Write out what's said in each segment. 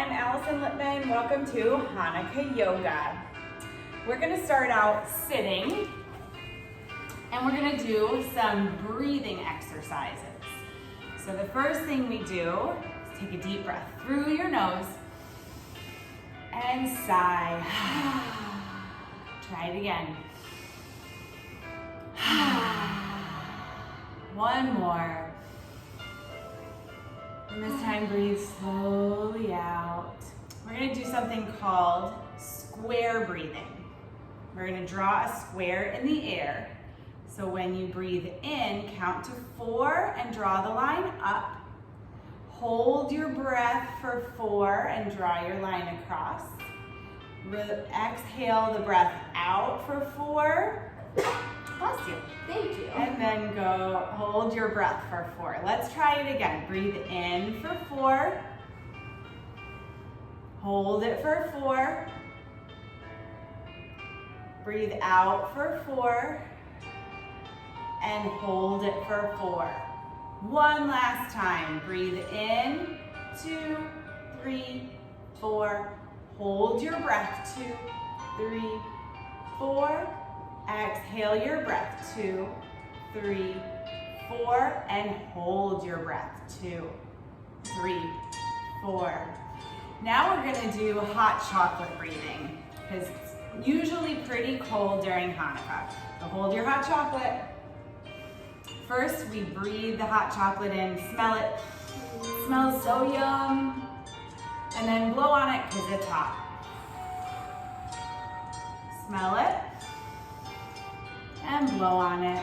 I'm Allison Lippman. Welcome to Chanukah Yoga. We're going to start out sitting and we're going to do some breathing exercises. So the first thing we do is take a deep breath through your nose and sigh. Try it again. One more. And this time breathe slowly out. We're going to do something called square breathing. We're going to draw a square in the air. So when you breathe in, count to 4 and draw the line up. Hold your breath for 4 and draw your line across. Exhale the breath out for 4. Bless you. Thank you. And then go hold your breath for 4. Let's try it again. Breathe in for 4. Hold it for 4. Breathe out for 4. And hold it for 4. One last time. Breathe in, 2, 3, 4. Hold your breath, 2, 3, 4. Exhale your breath, 2, 3, 4, and hold your breath, 2, 3, 4. Now we're going to do hot chocolate breathing because it's usually pretty cold during Hanukkah. So hold your hot chocolate. First, we breathe the hot chocolate in, smell it. It smells so yum. And then blow on it because it's hot. Smell it. And blow on it.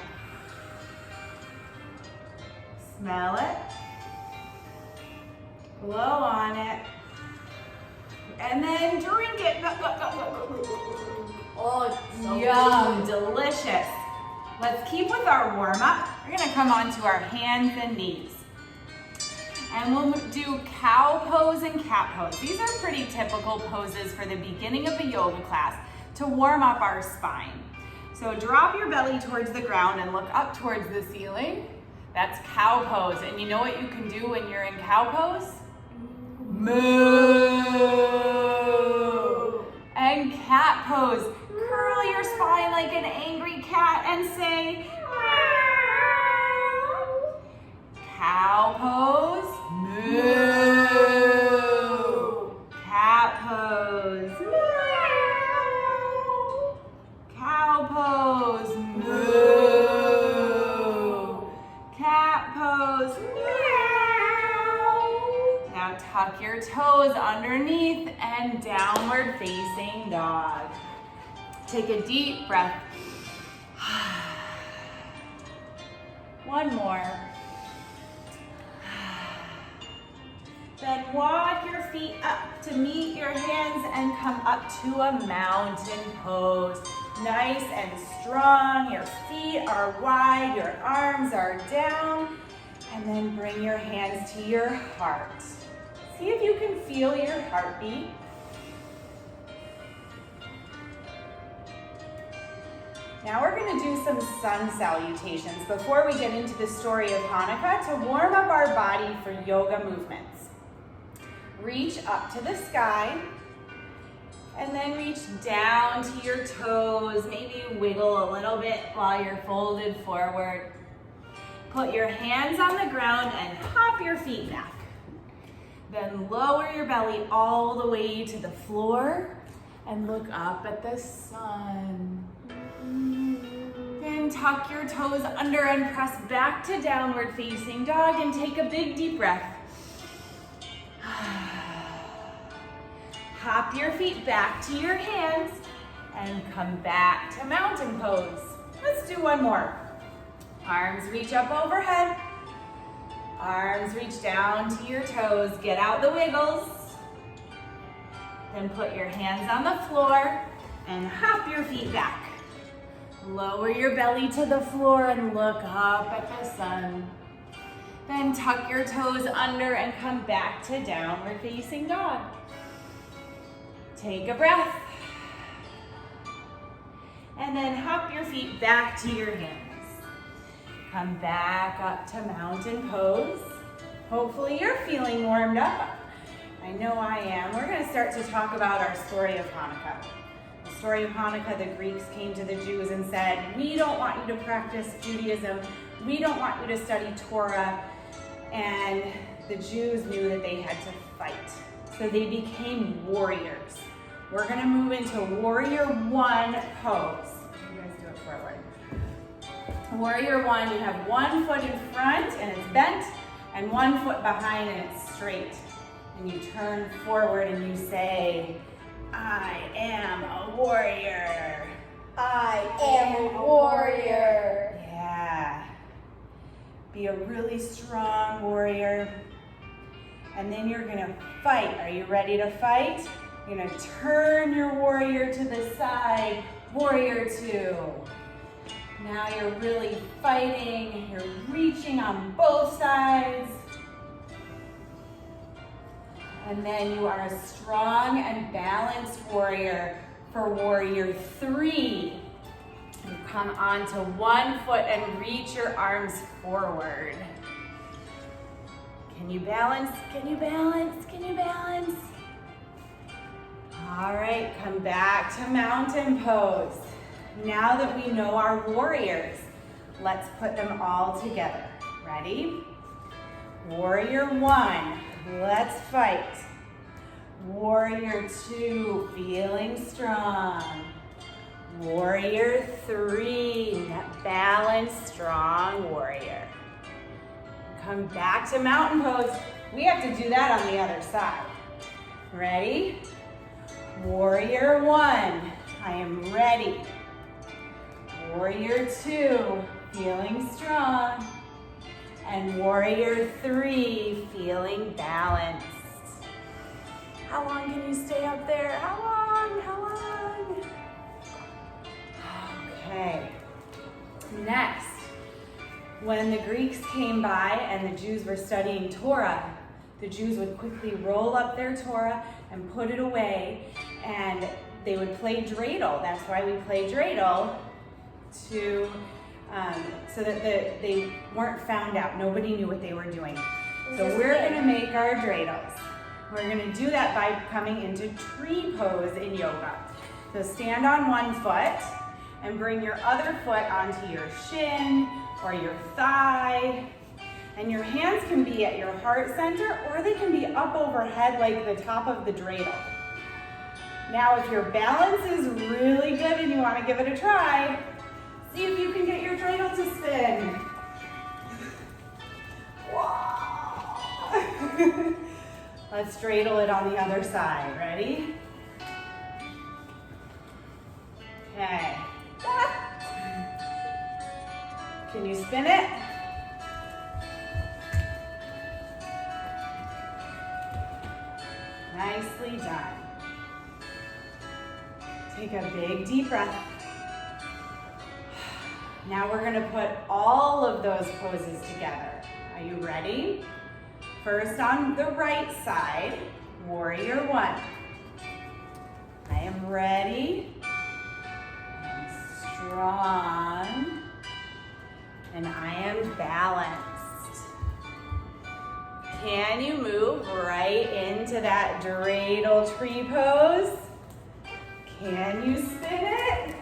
Smell it. Blow on it. And then drink it. Oh, it's so Yum, good. delicious. Let's keep with our warm up. We're gonna come onto our hands and knees. And we'll do cow pose and cat pose. These are pretty typical poses for the beginning of a yoga class to warm up our spine. So drop your belly towards the ground and look up towards the ceiling. That's cow pose. And you know what you can do when you're in cow pose? Moo. And cat pose. Curl your spine like an angry cat and say meow. Cow pose. Moo. Cat pose. Cow pose, moo. Cat pose, meow. Now tuck your toes underneath and downward facing dog. Take a deep breath. One more. Then walk your feet up to meet your hands and come up to a mountain pose. Nice and strong, your feet are wide, your arms are down, and then bring your hands to your heart. See if you can feel your heartbeat. Now we're going to do some sun salutations before we get into the story of Hanukkah to warm up our body for yoga movements. Reach up to the sky. And then reach down to your toes, maybe wiggle a little bit while you're folded forward. Put your hands on the ground and hop your feet back. Then lower your belly all the way to the floor and look up at the sun. Then tuck your toes under and press back to downward facing dog and take a big deep breath. Hop your feet back to your hands and come back to mountain pose. Let's do one more. Arms reach up overhead. Arms reach down to your toes. Get out the wiggles. Then put your hands on the floor and hop your feet back. Lower your belly to the floor and look up at the sun. Then tuck your toes under and come back to downward facing dog. Take a breath. And then hop your feet back to your hands. Come back up to mountain pose. Hopefully you're feeling warmed up. I I know I am. We're going to start to talk about our story of Chanukah. The story of Chanukah, the Greeks came to the Jews and said, we don't want you to practice Judaism. We don't want you to study Torah. And the Jews knew that they had to fight. So they became warriors. We're going to move into Warrior One pose. You guys do it forward. Warrior One, you have one foot in front and it's bent, and one foot behind and it's straight. And you turn forward and you say, I am a warrior. I am a warrior. Yeah. Be a really strong warrior. And then you're gonna fight. Are you ready to fight? You're gonna turn your warrior to the side. Warrior two. Now you're really fighting. You're reaching on both sides. And then you are a strong and balanced warrior for warrior three. You come onto one foot and reach your arms forward. Can you balance? Can you balance? Can you balance? All right, come back to mountain pose. Now that we know our warriors, let's put them all together. Ready? Warrior one, let's fight. Warrior two, feeling strong. Warrior three, balanced, strong warrior. Come back to mountain pose. We have to do that on the other side. Ready? Warrior one, I am ready. Warrior two, feeling strong. And warrior three, feeling balanced. How long can you stay up there? How long? How long? Okay. Next, when the Greeks came by and the Jews were studying Torah, the Jews would quickly roll up their Torah and put it away, and they would play dreidel. That's why we play dreidel, so that they weren't found out. Nobody knew what they were doing. So we're gonna make our dreidels. We're gonna do that by coming into tree pose in yoga. So stand on one foot and bring your other foot onto your shin or your thigh. And your hands can be at your heart center, or they can be up overhead like the top of the dreidel. Now, if your balance is really good and you want to give it a try, see if you can get your dreidel to spin. Let's dreidel it on the other side. Ready? Okay. Can you spin it? Nicely done. Take a big deep breath. Now we're gonna put all of those poses together. Are you ready? First on the right side, warrior one. I am ready, I'm strong, and I am balanced. Can you move right into that dreidel tree pose? Can you spin it?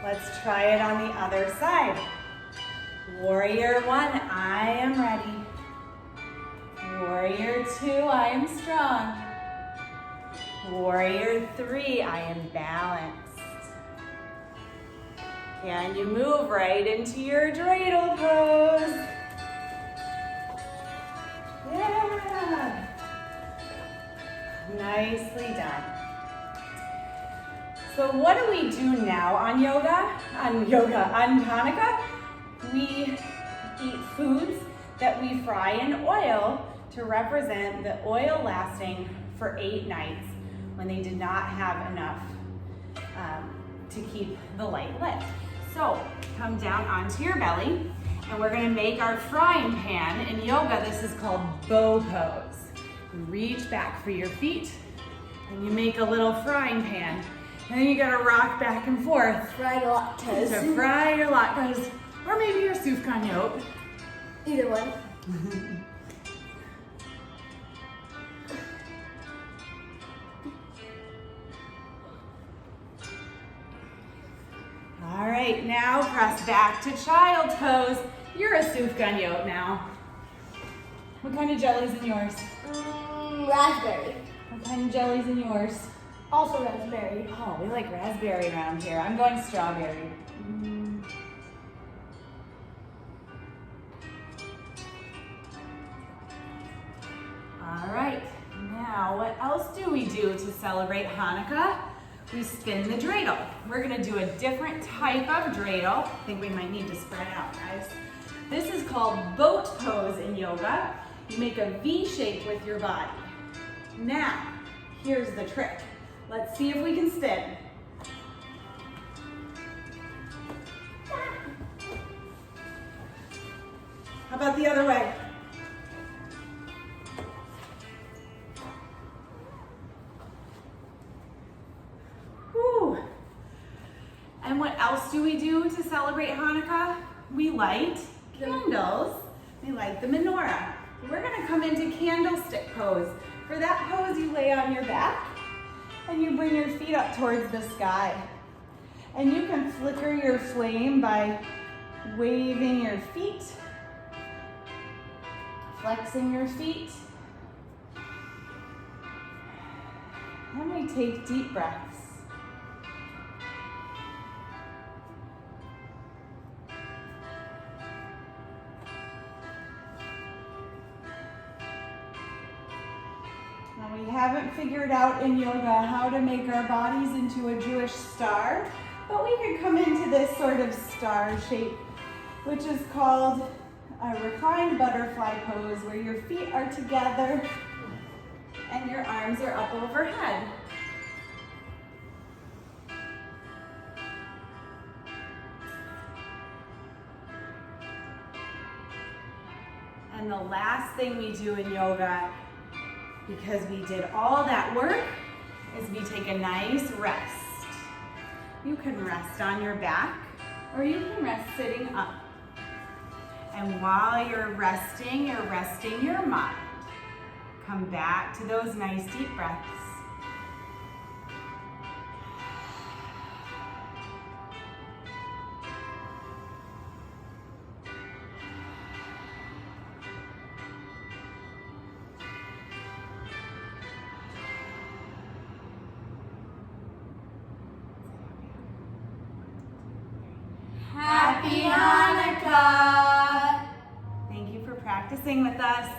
Let's try it on the other side. Warrior one, I am ready. Warrior two, I am strong. Warrior three, I am balanced. Can you move right into your dreidel pose? Yeah. Nicely done. So what do we do now on yoga? On Chanukah? We eat foods that we fry in oil to represent the oil lasting for 8 nights when they did not have enough to keep the light lit. So come down onto your belly, and we're gonna make our frying pan. In yoga, this is called bow pose. You reach back for your feet, and you make a little frying pan. And then you gotta rock back and forth. Fry latkes. To fry your latkes, or maybe your sufganiyot. Either one. All right, now press back to child pose. You're a sufganyot now. What kind of jelly's in yours? Raspberry. What kind of jelly's in yours? Also raspberry. Oh, we like raspberry around here. I'm going strawberry. All right, now what else do we do to celebrate Hanukkah? We spin the dreidel. We're gonna do a different type of dreidel. I think we might need to spread out, guys. This is called boat pose in yoga. You make a V shape with your body. Now, here's the trick. Let's see if we can spin. How about the other way? Whew. And what else do we do to celebrate Hanukkah? We light candles. We light the menorah. We're gonna come into candlestick pose. For that pose, you lay on your back and you bring your feet up towards the sky. And you can flicker your flame by waving your feet, flexing your feet. And we take deep breaths. Now we haven't figured out in yoga how to make our bodies into a Jewish star, but we could come into this sort of star shape, which is called a reclined butterfly pose, where your feet are together and your arms are up overhead. And the last thing we do in yoga, because we did all that work, is we take a nice rest. You can rest on your back, or you can rest sitting up. And while you're resting your mind. Come back to those nice deep breaths. Happy Hanukkah! Thank you for practicing with us.